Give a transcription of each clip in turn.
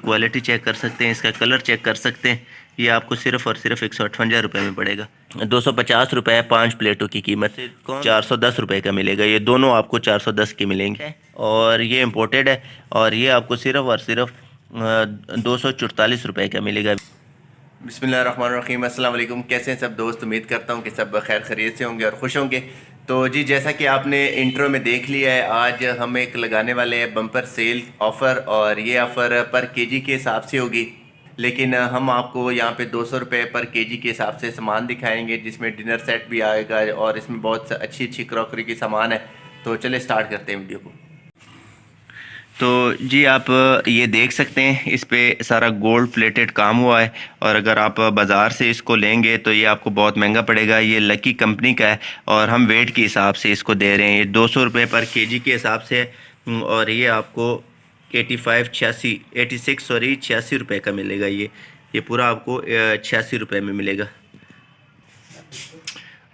Quality check कर सकते हैं, इसका कलर चेक कर सकते हैं। ये आपको सिर्फ़ और सिर्फ 158 रुपये में पड़ेगा। 250 रुपये 5 प्लेटों की कीमत 410 रुपये का मिलेगा। ये दोनों आपको 410 के मिलेंगे और ये इम्पोर्टेड है और ये आपको सिर्फ़ और सिर्फ 244 रुपये का मिलेगा। बिस्मिल्लाहिर्रहमानिर्रहीम, अस्सलाम वालेकुम। कैसे हैं सब दोस्त? उम्मीद करता हूँ कि सब खैर खैरियत से होंगे और खुश होंगे। तो जी, जैसा कि आपने इंट्रो में देख लिया है, आज हम एक लगाने वाले हैं बम्पर सेल ऑफ़र और ये ऑफ़र पर केजी के हिसाब से होगी, लेकिन हम आपको यहाँ पे 200 रुपये पर केजी के हिसाब से सामान दिखाएंगे, जिसमें डिनर सेट भी आएगा और इसमें बहुत अच्छी अच्छी क्रॉकरी की सामान है। तो चले स्टार्ट करते हैं वीडियो को। तो जी, आप ये देख सकते हैं, इस पे सारा गोल्ड प्लेटेड काम हुआ है और अगर आप बाज़ार से इसको लेंगे तो ये आपको बहुत महंगा पड़ेगा। ये लकी कंपनी का है और हम वेट के हिसाब से इसको दे रहे हैं। ये 200 रुपये पर केजी के हिसाब से है और ये आपको 86 रुपये का मिलेगा। ये पूरा आपको 86 रुपये में मिलेगा।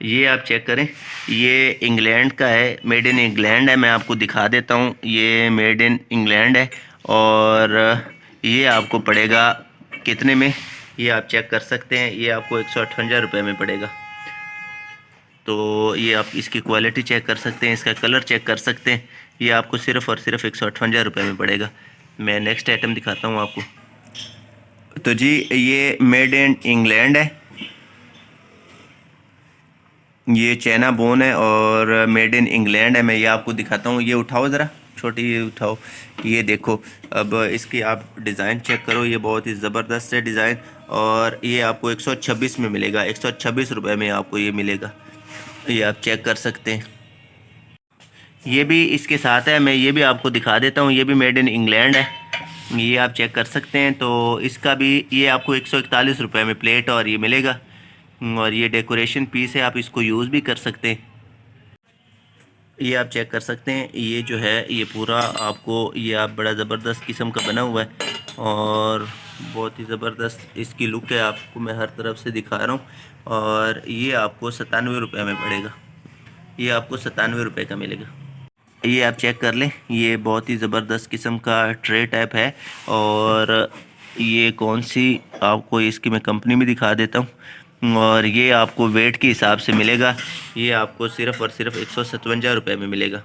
ये आप चेक करें, ये इंग्लैंड का है, मेड इन इंग्लैंड है। मैं आपको दिखा देता हूँ, ये मेड इन इंग्लैंड है और ये आपको पड़ेगा कितने में, ये आप चेक कर सकते हैं। ये आपको 158 रुपये में पड़ेगा। तो ये आप इसकी क्वालिटी चेक कर सकते हैं, इसका कलर चेक कर सकते हैं। ये आपको सिर्फ़ और सिर्फ 158 रुपये में पड़ेगा। मैं नेक्स्ट आइटम दिखाता हूँ आपको। तो जी, ये मेड इन इंग्लैंड है, ये चाइना बोन है और मेड इन इंग्लैंड है। मैं ये आपको दिखाता हूँ। ये उठाओ ज़रा, छोटी ये उठाओ, ये देखो। अब इसकी आप डिज़ाइन चेक करो, ये बहुत ही ज़बरदस्त है डिज़ाइन और ये आपको 126 में मिलेगा। 126 रुपये में आपको ये मिलेगा। ये आप चेक कर सकते हैं। ये भी इसके साथ है, मैं ये भी आपको दिखा देता हूँ। ये भी मेड इन इंग्लैंड है, ये आप चेक कर सकते हैं। तो इसका भी ये आपको 141 रुपये में प्लेट और ये मिलेगा और ये डेकोरेशन पीस है, आप इसको यूज़ भी कर सकते हैं। ये आप चेक कर सकते हैं, ये जो है ये पूरा आपको ये आप बड़ा ज़बरदस्त किस्म का बना हुआ है और बहुत ही ज़बरदस्त इसकी लुक है। आपको मैं हर तरफ से दिखा रहा हूँ और ये आपको 97 रुपये में पड़ेगा। ये आपको 97 रुपये का मिलेगा। ये आप चेक कर लें, ये बहुत ही ज़बरदस्त किस्म का ट्रे टाइप है और ये कौन सी आपको इसकी मैं कंपनी में दिखा देता हूँ और ये आपको वेट के हिसाब से मिलेगा। ये आपको सिर्फ़ और सिर्फ 157 रुपये में मिलेगा।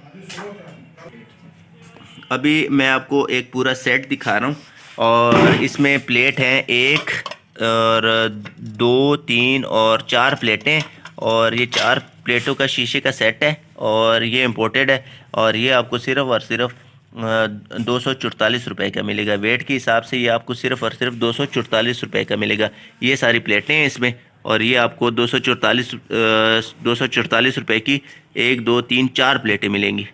अभी मैं आपको एक पूरा सेट दिखा रहा हूँ और इसमें प्लेट हैं 1 और 2 3 और 4 प्लेटें और ये 4 प्लेटों का शीशे का सेट है और ये इम्पोर्टेड है और ये आपको सिर्फ़ और सिर्फ 244 रुपये का मिलेगा। वेट के हिसाब से ये आपको सिर्फ़ और सिर्फ 244 रुपये का मिलेगा। ये सारी प्लेटें हैं इसमें और ये आपको 244 रुपये की 1 2 3 4 प्लेटें मिलेंगी।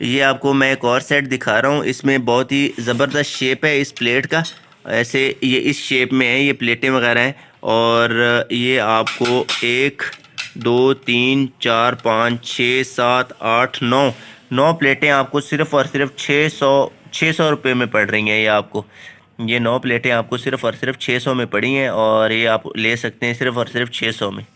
ये आपको मैं एक और सेट दिखा रहा हूँ, इसमें बहुत ही ज़बरदस्त शेप है इस प्लेट का। ऐसे ये इस शेप में है, ये प्लेटें वगैरह हैं और ये आपको 1 2 3 4 5 6 7 8 9 प्लेटें आपको सिर्फ़ और सिर्फ 600 रुपये में पड़ रही हैं। ये आपको ये 9 प्लेटें आपको सिर्फ़ और सिर्फ 600 में पड़ी हैं और ये आप ले सकते हैं सिर्फ़ और सिर्फ 600 में।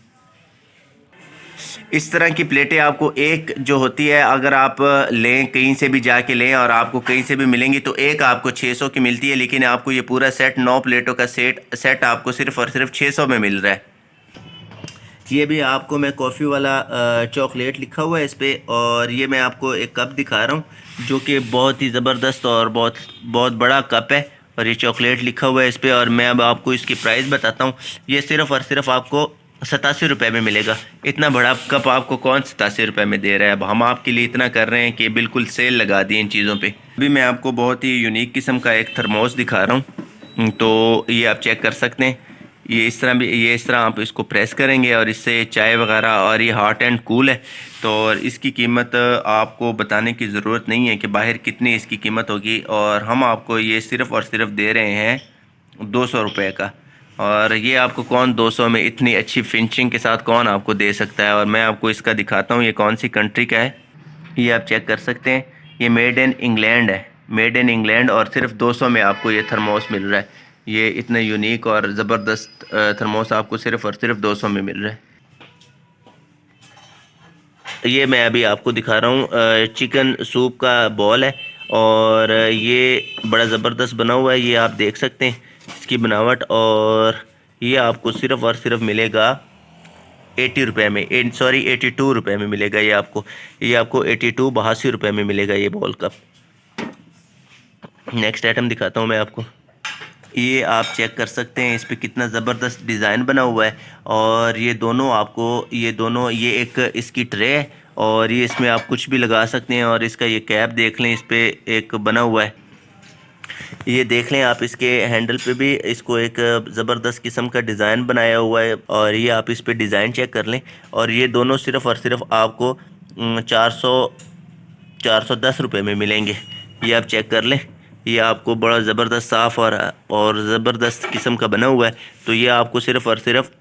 इस तरह की प्लेटें आपको एक जो होती है, अगर आप लें कहीं से भी जाके लें और आपको कहीं से भी मिलेंगी तो एक आपको 600 की मिलती है, लेकिन आपको ये पूरा सेट 9 प्लेटों का सेट आपको सिर्फ़ और सिर्फ 600 में मिल रहा है। ये भी आपको मैं कॉफ़ी वाला चॉकलेट लिखा हुआ है इस पर और ये मैं आपको एक कप दिखा रहा हूँ जो कि बहुत ही ज़बरदस्त और बहुत बड़ा कप है और ये चॉकलेट लिखा हुआ है इस पर और मैं अब आपको इसकी प्राइस बताता हूँ। ये सिर्फ़ और सिर्फ आपको 87 रुपये में मिलेगा। इतना बड़ा कप आपको कौन 87 रुपये में दे रहा है? अब हम आपके लिए इतना कर रहे हैं कि बिल्कुल सेल लगा दी इन चीज़ों पे। अभी मैं आपको बहुत ही यूनिक किस्म का एक थर्मोस दिखा रहा हूँ, तो ये आप चेक कर सकते हैं। ये इस तरह आप इसको प्रेस करेंगे और इससे चाय वगैरह, और ये हॉट एंड कूल है। तो और इसकी कीमत आपको बताने की ज़रूरत नहीं है कि बाहर कितनी इसकी कीमत होगी और हम आपको ये सिर्फ़ और सिर्फ दे रहे हैं 200 रुपये का। और ये आपको कौन 200 में इतनी अच्छी फिनिशिंग के साथ कौन आपको दे सकता है? और मैं आपको इसका दिखाता हूँ ये कौन सी कंट्री का है। ये आप चेक कर सकते हैं, ये मेड इन इंग्लैंड है, मेड इन इंग्लैंड और सिर्फ 200 में आपको ये थर्मोस मिल रहा है। ये इतना यूनिक और ज़बरदस्त थर्मोस आपको सिर्फ़ और सिर्फ 200 में मिल रहा है। ये मैं अभी आपको दिखा रहा हूँ चिकन सूप का बॉल है और ये बड़ा ज़बरदस्त बना हुआ है, ये आप देख सकते हैं इसकी बनावट। और ये आपको सिर्फ़ और सिर्फ मिलेगा 80 रुपये में, 82 रुपये में मिलेगा ये आपको। 82 रुपये में मिलेगा ये बॉल कप। नेक्स्ट आइटम दिखाता हूँ मैं आपको। ये आप चेक कर सकते हैं इस पे कितना ज़बरदस्त डिज़ाइन बना हुआ है। और ये दोनों आपको, ये एक इसकी ट्रे है और ये इसमें आप कुछ भी लगा सकते हैं। और इसका ये कैप देख लें, इस पर एक बना हुआ है, ये देख लें आप, इसके हैंडल पे भी इसको एक ज़बरदस्त किस्म का डिज़ाइन बनाया हुआ है। और ये आप इस पे डिज़ाइन चेक कर लें। और ये दोनों सिर्फ़ और सिर्फ आपको 410 रुपये में मिलेंगे। ये आप चेक कर लें, ये आपको बड़ा ज़बरदस्त साफ़ और ज़बरदस्त किस्म का बना हुआ है। तो ये आपको सिर्फ़ और सिर्फ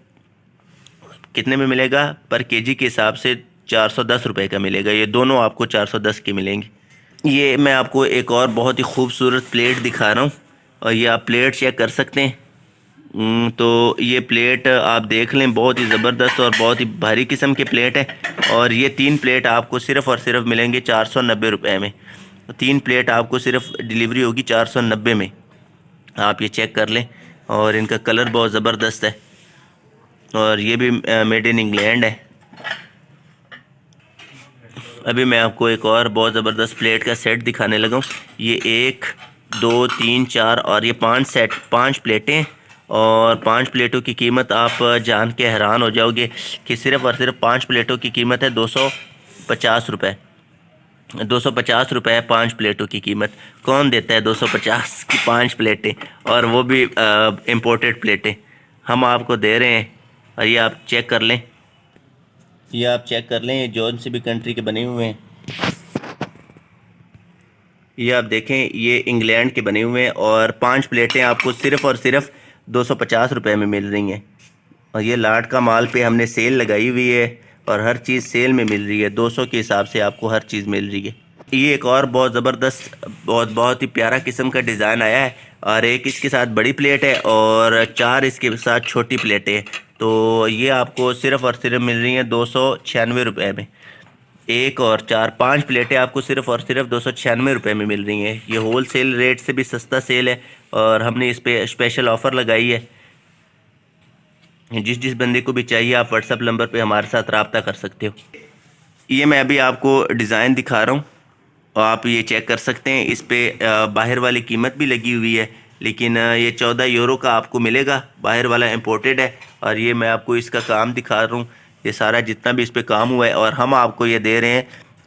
कितने में मिलेगा, पर केजी के हिसाब से 410 रुपये का मिलेगा। ये दोनों आपको 410 के मिलेंगे। ये मैं आपको एक और बहुत ही खूबसूरत प्लेट दिखा रहा हूँ और ये आप प्लेट चेक कर सकते हैं। तो ये प्लेट आप देख लें, बहुत ही ज़बरदस्त और बहुत ही भारी किस्म के प्लेट है। और ये 3 प्लेट आपको सिर्फ़ और सिर्फ मिलेंगे 490 रुपये में। 3 प्लेट आपको सिर्फ डिलीवरी होगी 490 में। आप ये चेक कर लें। और इनका कलर बहुत ज़बरदस्त है और ये भी मेड इन इंग्लैंड है। अभी मैं आपको एक और बहुत ज़बरदस्त प्लेट का सेट दिखाने लगा हूँ। ये 1 2 3 4 और ये 5 प्लेटें। और 5 प्लेटों की कीमत आप जान के हैरान हो जाओगे कि सिर्फ़ और सिर्फ 5 प्लेटों की कीमत है 250 रुपये। 250 रुपये 5 प्लेटों की कीमत। कौन देता है 250 की 5 प्लेटें, और वो भी इम्पोर्टेड प्लेटें हम आपको दे रहे हैं। और ये आप चेक कर लें, ये आप चेक कर लें, ये जौन सी भी कंट्री के बने हुए हैं। ये आप देखें, ये इंग्लैंड के बने हुए हैं। और 5 प्लेटें आपको सिर्फ़ और सिर्फ 250 रुपये में मिल रही हैं। और ये लाट का माल पे हमने सेल लगाई हुई है और हर चीज़ सेल में मिल रही है। 200 के हिसाब से आपको हर चीज़ मिल रही है। ये एक और बहुत ज़बरदस्त, बहुत ही प्यारा किस्म का डिज़ाइन आया है। और एक इसके साथ बड़ी प्लेट है और 4 इसके साथ छोटी प्लेटें हैं। तो ये आपको सिर्फ़ और सिर्फ मिल रही हैं 296 रुपये में। 1 और 4 5 प्लेटें आपको सिर्फ़ और सिर्फ 296 रुपये में मिल रही हैं। ये होल सेल रेट से भी सस्ता सेल है और हमने इस पर स्पेशल ऑफ़र लगाई है। जिस बंदे को भी चाहिए आप व्हाट्सअप नंबर पे हमारे साथ रब्ता कर सकते हो। ये मैं अभी आपको डिज़ाइन दिखा रहा हूँ और आप ये चेक कर सकते हैं। इस पर बाहर वाली कीमत भी लगी हुई है, लेकिन ये 14 यूरो का आपको मिलेगा। बाहर वाला इंपोर्टेड है। और ये मैं आपको इसका काम दिखा रहा हूँ, ये सारा जितना भी इस पर काम हुआ है। और हम आपको ये दे रहे हैं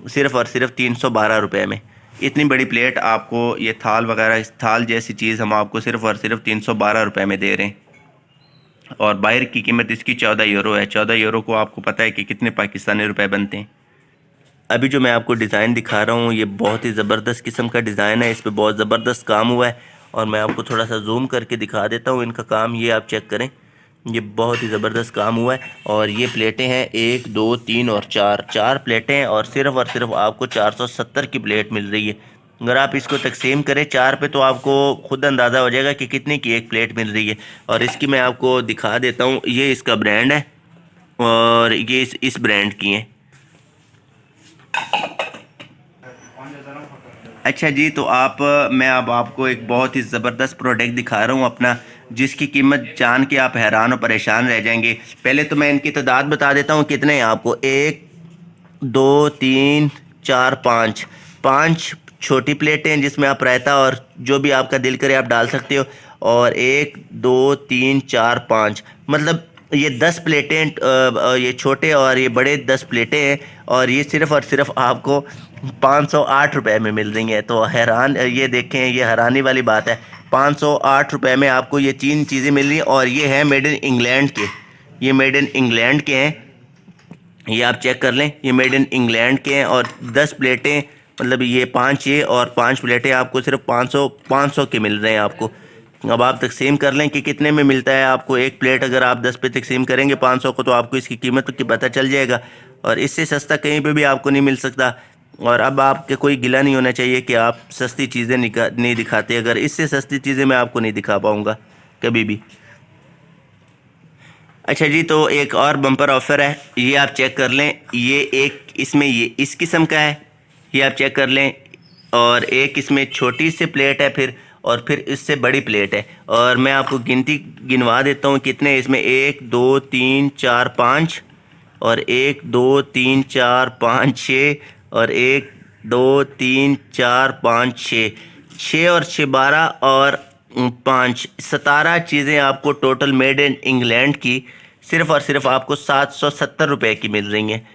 सिर्फ़ और सिर्फ 312 रुपये में। इतनी बड़ी प्लेट आपको, ये थाल वगैरह, थाल जैसी चीज़ हम आपको सिर्फ़ और सिर्फ 312 रुपये में दे रहे हैं। और बाहर की कीमत इसकी 14 यूरो है। 14 यूरो को आपको पता है कि कितने पाकिस्तानी रुपए बनते हैं। अभी जो मैं आपको डिज़ाइन दिखा रहा हूँ ये बहुत ही ज़बरदस्त किस्म का डिज़ाइन है। इस पर बहुत ज़बरदस्त काम हुआ है और मैं आपको थोड़ा सा जूम करके दिखा देता हूँ इनका काम। ये आप चेक करें, ये बहुत ही ज़बरदस्त काम हुआ है। और ये प्लेटें हैं 1 2 3 और 4 प्लेटें हैं और सिर्फ आपको 470 की प्लेट मिल रही है। अगर आप इसको तकसीम करें 4 पे तो आपको खुद अंदाज़ा हो जाएगा कि कितने की एक प्लेट मिल रही है। और इसकी मैं आपको दिखा देता हूँ, ये इसका ब्रांड है और ये इस ब्रांड की है। अच्छा जी, तो मैं अब आपको एक बहुत ही ज़बरदस्त प्रोडक्ट दिखा रहा हूँ अपना, जिसकी कीमत जान के आप हैरान और परेशान रह जाएंगे। पहले तो मैं इनकी तादाद बता देता हूँ कितने हैं आपको। 1 2 3 4 5 छोटी प्लेटें हैं जिसमें आप रायता और जो भी आपका दिल करे आप डाल सकते हो। और 1 2 3 4 5 मतलब ये 10 प्लेटें, ये छोटे और ये बड़े 10 प्लेटें हैं। और ये सिर्फ़ और सिर्फ आपको 508 रुपये में मिल रही हैं। तो हैरान, ये देखें, ये हैरानी वाली बात है। 508 रुपये में आपको ये 3 चीज़ें मिल रही हैं। और ये हैं मेड इन इंग्लैंड के, ये मेड इन इंग्लैंड के हैं। ये आप चेक कर लें, ये मेड इन इंग्लैंड के हैं। और 10 प्लेटें, मतलब ये 5 ये और 5 प्लेटें आपको सिर्फ 500 के मिल रहे हैं आपको। अब आप तकसीम कर लें कि कितने में मिलता है आपको एक प्लेट। अगर आप 10 पे तकसीम करेंगे 500 को तो आपको इसकी कीमत की पता चल जाएगा। और इससे सस्ता कहीं पे भी आपको नहीं मिल सकता। और अब आपके कोई गिला नहीं होना चाहिए कि आप सस्ती चीज़ें नहीं दिखाते। अगर इससे सस्ती चीज़ें मैं आपको नहीं दिखा पाऊँगा कभी भी। अच्छा जी, तो एक और बम्पर ऑफ़र है, ये आप चेक कर लें। ये एक इसमें ये इस किस्म का है, ये आप चेक कर लें। और एक इसमें छोटी सी प्लेट है और फिर इससे बड़ी प्लेट है। और मैं आपको गिनती गिनवा देता हूँ कितने इसमें, 1 2 3 4 5 और 1 2 3 4 5 6 और 1 2 3 4 5 6, 6 और 6 12 और 5 17 चीज़ें आपको टोटल मेड इन इंग्लैंड की सिर्फ़ और सिर्फ आपको 770 रुपये की मिल रही हैं।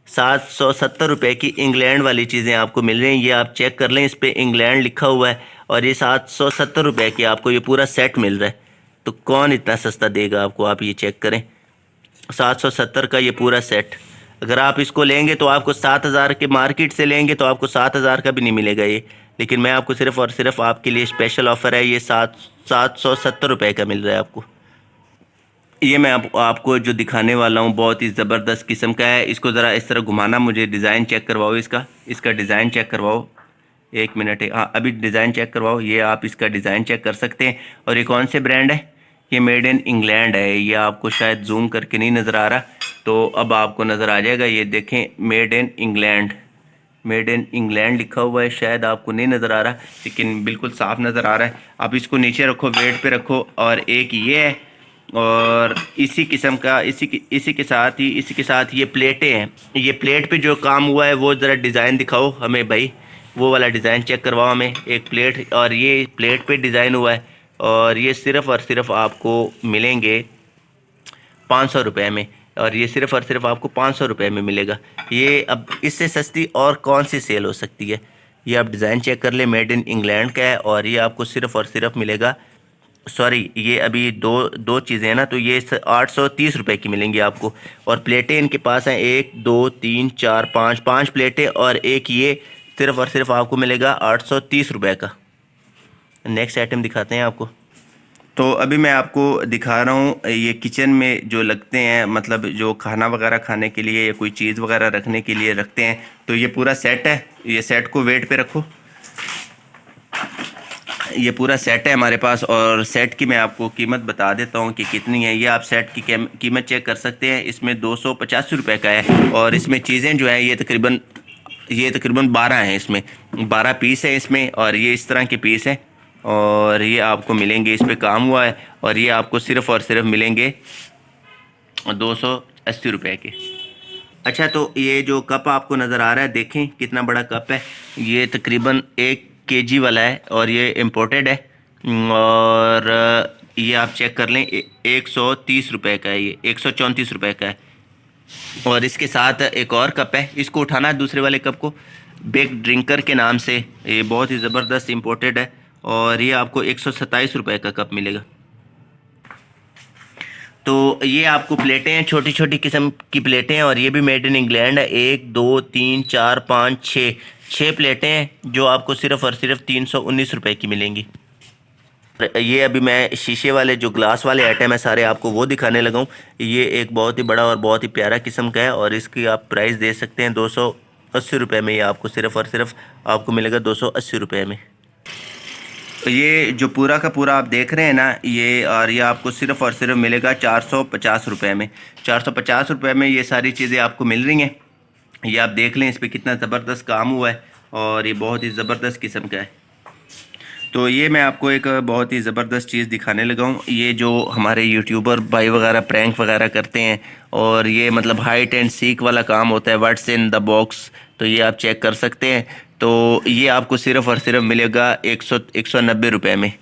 770 रुपये की इंग्लैंड वाली चीज़ें आपको मिल रही हैं। ये आप चेक कर लें, इस पर इंग्लैंड लिखा हुआ है और ये 770 रुपये की आपको ये पूरा सेट मिल रहा है। तो कौन इतना सस्ता देगा आपको, आप ये चेक करें। 770 का ये पूरा सेट, अगर आप इसको लेंगे तो आपको 7000 के, मार्केट से लेंगे तो आपको 7000 का भी नहीं मिलेगा ये, लेकिन मैं आपको सिर्फ़ और सिर्फ आपके लिए स्पेशल ऑफ़र है, ये 770 रुपये का मिल रहा है आपको। ये मैं आपको जो दिखाने वाला हूँ बहुत ही ज़बरदस्त किस्म का है। इसको ज़रा इस तरह घुमाना, मुझे डिज़ाइन चेक करवाओ, इसका डिज़ाइन चेक करवाओ। 1 मिनट है, हाँ अभी डिज़ाइन चेक करवाओ। ये आप इसका डिज़ाइन चेक कर सकते हैं। और ये कौन से ब्रांड है, ये मेड इन इंग्लैंड है। ये आपको शायद जूम करके नहीं नज़र आ रहा, तो अब आपको नज़र आ जाएगा। ये देखें, made in England, made in England लिखा हुआ है। शायद आपको नहीं नज़र आ रहा, लेकिन बिल्कुल साफ़ नज़र आ रहा है। आप इसको नीचे रखो, वेट पे रखो। और एक ये है, और इसी किस्म का इसी के साथ ये प्लेटें हैं। ये प्लेट पे जो काम हुआ है वो ज़रा डिज़ाइन दिखाओ हमें भाई, वो वाला डिज़ाइन चेक करवाओ हमें। एक प्लेट, और ये प्लेट पे डिज़ाइन हुआ है, और ये सिर्फ़ और सिर्फ आपको मिलेंगे 500 रुपये में। और ये सिर्फ़ और सिर्फ आपको 500 रुपये में मिलेगा। ये अब इससे सस्ती और कौन सी सेल हो सकती है। ये आप डिज़ाइन चेक कर ले, मेड इन इंग्लैंड का है, और ये आपको सिर्फ़ और सिर्फ मिलेगा, सॉरी ये अभी दो चीज़ें हैं ना, तो ये 830 रुपये की मिलेंगी आपको। और प्लेटें इनके पास हैं 1 2 3 4 5 प्लेटें, और एक ये सिर्फ़ और सिर्फ आपको मिलेगा 830 रुपये का। नेक्स्ट आइटम दिखाते हैं आपको। तो अभी मैं आपको दिखा रहा हूँ, ये किचन में जो लगते हैं, मतलब जो खाना वगैरह खाने के लिए या कोई चीज़ वगैरह रखने के लिए रखते हैं। तो ये पूरा सेट है, ये सेट को वेट पे रखो। ये पूरा सेट है हमारे पास, और सेट की मैं आपको कीमत बता देता हूँ कि कितनी है। ये आप सेट की कीमत चेक कर सकते हैं। इसमें 285 रुपये का है, और इसमें चीज़ें जो हैं ये तकरीबन 12 हैं। इसमें 12 पीस है इसमें, और ये इस तरह के पीस हैं, और ये आपको मिलेंगे, इस पर काम हुआ है, और ये आपको सिर्फ़ और सिर्फ मिलेंगे 280 रुपये के। अच्छा, तो ये जो कप आपको नज़र आ रहा है, देखें कितना बड़ा कप है। ये तकरीबन 1 kg वाला है, और ये इम्पोर्टेड है। और ये आप चेक कर लें, 130 रुपये का है, ये 134 रुपये का है। और इसके साथ एक और कप है, इसको उठाना है दूसरे वाले कप को, बिग ड्रिंकर के नाम से। ये बहुत ही ज़बरदस्त इम्पोर्टेड है, और ये आपको 127 रुपये का कप मिलेगा। तो ये आपको प्लेटें हैं, छोटी छोटी किस्म की प्लेटें हैं, और ये भी मेड इन इंग्लैंड है। 1 2 3 4 5 6 प्लेटें हैं, जो आपको सिर्फ़ और सिर्फ 319 रुपये की मिलेंगी। ये अभी मैं शीशे वाले जो ग्लास वाले आइटम है सारे आपको वो दिखाने लगा हूँ। ये एक बहुत ही बड़ा और बहुत ही प्यारा किस्म का है, और इसकी आप प्राइस दे सकते हैं 280 रुपये में। ये आपको सिर्फ़ और सिर्फ आपको मिलेगा 280 रुपये में। तो ये जो पूरा का पूरा आप देख रहे हैं ना, ये, और ये आपको सिर्फ़ और सिर्फ मिलेगा 450 रुपये में। 450 रुपये में ये सारी चीज़ें आपको मिल रही हैं। ये आप देख लें, इस पर कितना ज़बरदस्त काम हुआ है, और ये बहुत ही ज़बरदस्त किस्म का है। तो ये मैं आपको एक बहुत ही ज़बरदस्त चीज़ दिखाने लगा हूँ। ये जो हमारे यूट्यूबर भाई वगैरह प्रैंक वगैरह करते हैं, और ये मतलब हाइट एंड सीक वाला काम होता है, व्हाट्स इन द बॉक्स। तो ये आप चेक कर सकते हैं। तो ये आपको सिर्फ़ और सिर्फ मिलेगा 190 रुपये में।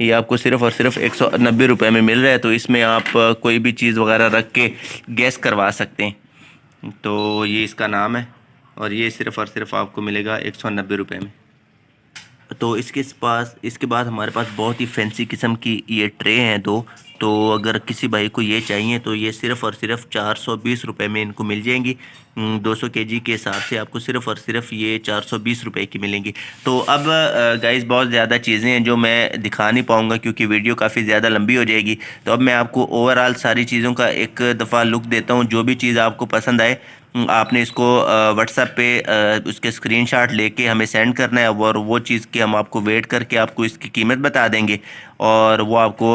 ये आपको सिर्फ़ और सिर्फ 190 रुपये में मिल रहा है। तो इसमें आप कोई भी चीज़ वगैरह रख के गैस करवा सकते हैं। तो ये इसका नाम है, और ये सिर्फ़ और सिर्फ आपको मिलेगा 190 रुपये में। तो इसके बाद हमारे पास बहुत ही फैंसी किस्म की ये ट्रे हैं 2। तो अगर किसी भाई को ये चाहिए तो ये सिर्फ़ और सिर्फ 420 रुपये में इनको मिल जाएंगी। 200 kg के हिसाब से आपको सिर्फ़ और सिर्फ ये 420 रुपये की मिलेंगी। तो अब गाइस, बहुत ज़्यादा चीज़ें हैं जो मैं दिखा नहीं पाऊँगा, क्योंकि वीडियो काफ़ी ज़्यादा लंबी हो जाएगी। तो अब मैं आपको ओवरऑल सारी चीज़ों का एक दफ़ा लुक देता हूँ। जो भी चीज़ आपको पसंद आए, आपने इसको व्हाट्सएप पे उसके स्क्रीनशॉट लेके हमें सेंड करना है, और वो चीज़ की हम आपको वेट करके आपको इसकी कीमत बता देंगे, और वो आपको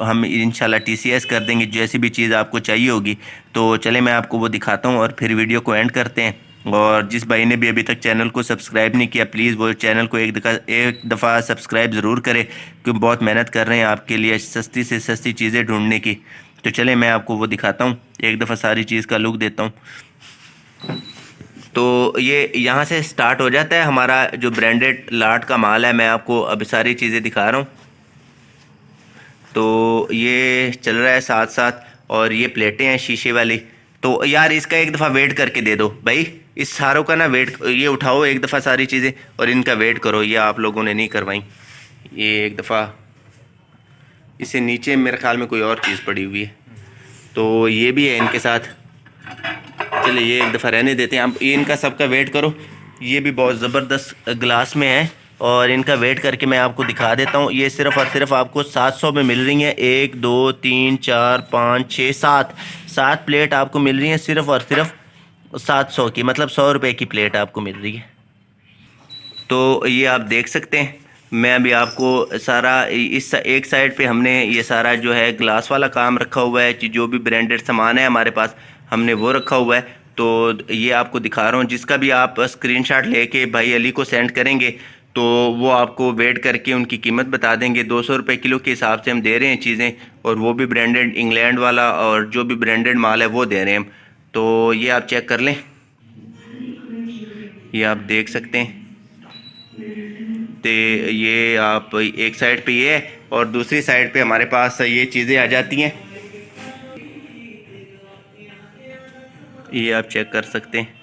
हम इंशाल्लाह TCS कर देंगे जैसी भी चीज़ आपको चाहिए होगी। तो चले मैं आपको वो दिखाता हूँ, और फिर वीडियो को एंड करते हैं। और जिस भाई ने भी अभी तक चैनल को सब्सक्राइब नहीं किया, प्लीज़ वो चैनल को एक दफ़ा सब्सक्राइब ज़रूर करें, क्योंकि बहुत मेहनत कर रहे हैं आपके लिए सस्ती से सस्ती चीज़ें ढूंढने की। तो चले मैं आपको वो दिखाता हूँ, एक दफ़ा सारी चीज़ का लुक देता हूँ। तो ये यहाँ से स्टार्ट हो जाता है हमारा जो ब्रांडेड लाट का माल है। मैं आपको अभी सारी चीज़ें दिखा रहा हूँ। तो ये चल रहा है साथ साथ, और ये प्लेटें हैं शीशे वाली। तो यार इसका एक दफ़ा वेट करके दे दो भाई, इस सारों का ना वेट, ये उठाओ एक दफ़ा सारी चीज़ें और इनका वेट करो। ये आप लोगों ने नहीं करवाई। ये एक दफ़ा, इससे नीचे मेरे ख्याल में कोई और चीज़ पड़ी हुई है, तो ये भी है इनके साथ। चलिए ये एक दफ़ा रहने देते हैं। अब इनका सबका वेट करो। ये भी बहुत ज़बरदस्त ग्लास में है, और इनका वेट करके मैं आपको दिखा देता हूँ। ये सिर्फ़ और सिर्फ आपको 700 में मिल रही हैं। 1 2 3 4 5 6 7 प्लेट आपको मिल रही हैं सिर्फ़ और सिर्फ 700 की, मतलब 100 रुपये की प्लेट आपको मिल रही है। तो ये आप देख सकते हैं। मैं अभी आपको सारा इस एक साइड पे हमने ये सारा जो है ग्लास वाला काम रखा हुआ है, जो भी ब्रांडेड सामान है हमारे पास हमने वो रखा हुआ है। तो ये आपको दिखा रहा हूँ। जिसका भी आप स्क्रीनशॉट लेके भाई अली को सेंड करेंगे तो वो आपको वेट करके उनकी कीमत बता देंगे। 200 रुपये किलो के हिसाब से हम दे रहे हैं चीज़ें, और वो भी ब्रांडेड इंग्लैंड वाला, और जो भी ब्रांडेड माल है वो दे रहे हैं हम। तो ये आप चेक कर लें, ये आप देख सकते हैं। तो ये आप एक साइड पे ये है, और दूसरी साइड पे हमारे पास ये चीज़ें आ जाती हैं। ये आप चेक कर सकते हैं।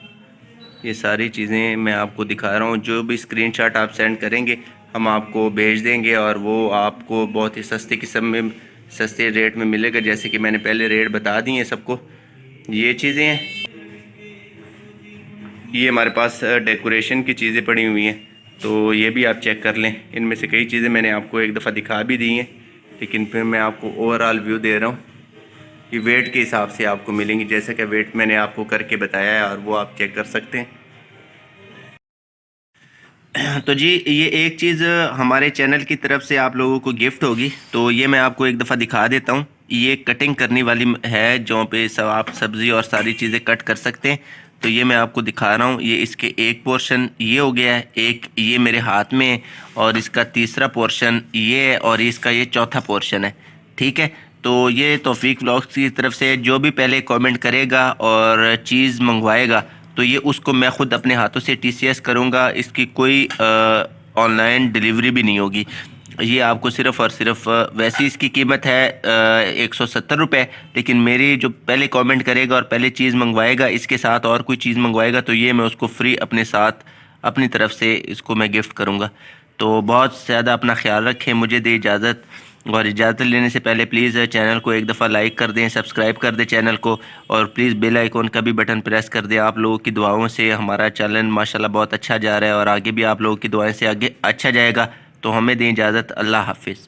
ये सारी चीज़ें मैं आपको दिखा रहा हूँ। जो भी स्क्रीनशॉट आप सेंड करेंगे हम आपको भेज देंगे, और वो आपको बहुत ही सस्ते किस्म में, सस्ते रेट में मिलेगा। जैसे कि मैंने पहले रेट बता दी हैं सबको। ये चीज़ें हैं। ये हमारे पास डेकोरेशन की चीज़ें पड़ी हुई हैं, तो ये भी आप चेक कर लें। इनमें से कई चीज़ें मैंने आपको एक दफ़ा दिखा भी दी हैं, लेकिन फिर मैं आपको ओवरऑल व्यू दे रहा हूँ। ये वेट के हिसाब से आपको मिलेंगी, जैसे कि वेट मैंने आपको करके बताया है, और वो आप चेक कर सकते हैं। तो जी ये एक चीज़ हमारे चैनल की तरफ से आप लोगों को गिफ्ट होगी, तो ये मैं आपको एक दफ़ा दिखा देता हूँ। ये कटिंग करने वाली है, जो पे सब आप सब्ज़ी और सारी चीज़ें कट कर सकते हैं। तो ये मैं आपको दिखा रहा हूँ। ये इसके एक पोर्शन ये हो गया है, एक ये मेरे हाथ में है, और इसका तीसरा पोर्शन ये है, और इसका ये चौथा पोर्शन है। ठीक है। तो ये तौफीक व्लॉग्स की तरफ से जो भी पहले कमेंट करेगा और चीज़ मंगवाएगा, तो ये उसको मैं ख़ुद अपने हाथों से TCS करूँगा। इसकी कोई ऑनलाइन डिलीवरी भी नहीं होगी। ये आपको सिर्फ़ और सिर्फ वैसे इसकी कीमत है 170 रुपये, लेकिन मेरी जो पहले कमेंट करेगा और पहले चीज़ मंगवाएगा, इसके साथ और कोई चीज़ मंगवाएगा, तो ये मैं उसको फ्री अपने साथ अपनी तरफ से इसको मैं गिफ्ट करूँगा। तो बहुत ज़्यादा अपना ख्याल रखें। मुझे दे इजाज़त, और इजाज़त लेने से पहले प्लीज़ चैनल को एक दफ़ा लाइक कर दें, सब्सक्राइब कर दें चैनल को, और प्लीज़ बेल आइकॉन का भी बटन प्रेस कर दें। आप लोगों की दुआओं से हमारा चैनल माशाल्लाह बहुत अच्छा जा रहा है, और आगे भी आप लोगों की दुआएं से आगे अच्छा जाएगा। तो हमें दें इजाज़त। अल्लाह हाफिज़।